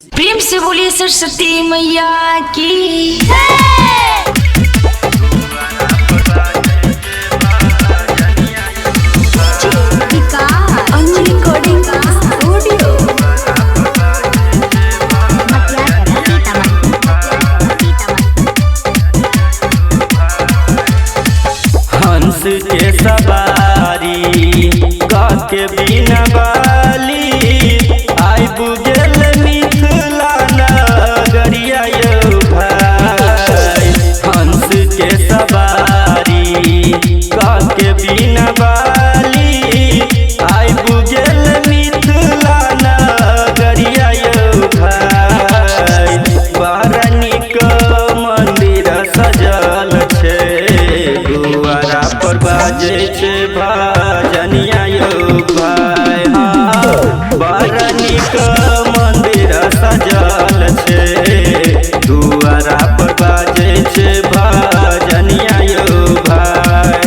प्रेम से बोलिए सरस्वती मैया की। हंस के सवारी के बिना बाली आई बुझल मिथिला नगरिया यौ भाई। हंस के सवारी के बिना बाली आई बुझल मिथिला नगरिया यौ भाई। बड़ा नीक मंदिर सजल छे, दुआरा पर बाजे छे भजनिया यौ भाई। हाँ, बड़ा नीक मंदिर सजल छे, दुआरा पर बाजे छे भजनिया यौ भाई।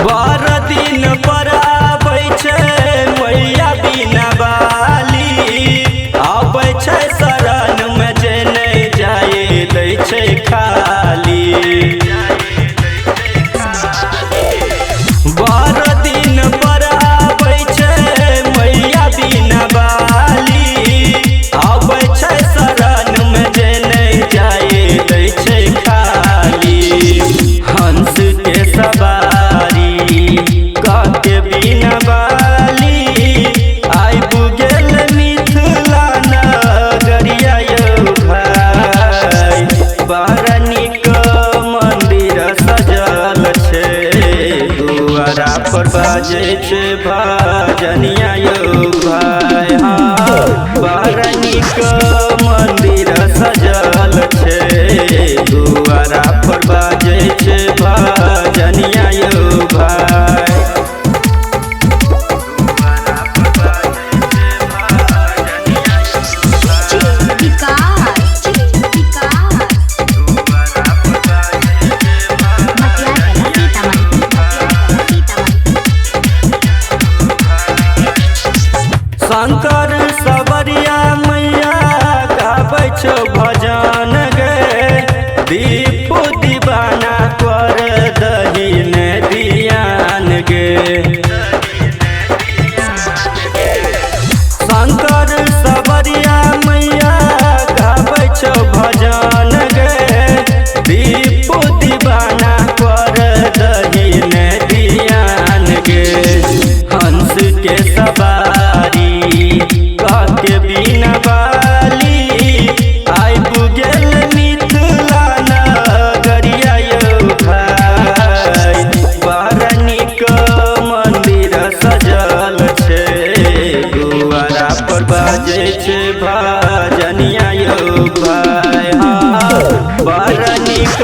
बारह दिन पर आबै छै मैया बिना बाली, आबै छै शरण में जे नहीं जाए दै छै खाली। बारह दिन पर आबै छै मैया बिना बाली, आबै छै शरण में जे नहीं जाए दै छै खाली। हंस के सवारी के बिना बाली आई बुझल मिथिला नगरिया यौ भाई। बड़ा नीक मंदिर सजल छे, दुआरा पर बाजे छे भजनिया यौ भाई। हाँ, बड़ा नीक मंदिर सजल छे, दुआरा पर बाजे छे भजनिया यौ भाई। शंकर सबरिया मैया गाबै छौ भजन गे, दीपू दीवाना कर दही ने दियान गे। शंकर सबरिया मैया गाबै छौ भजन गे, दीपू दीवाना कर दही ने दियान गे। हंस के सवारी के बिना बाली आई बुझल मिथिला नगरिया यौ भाई। बड़ा नीक मंदिर सजल छे, दुआरा पर बाजे छे भजनिया यौ भाई। हाँ, बड़ा नीक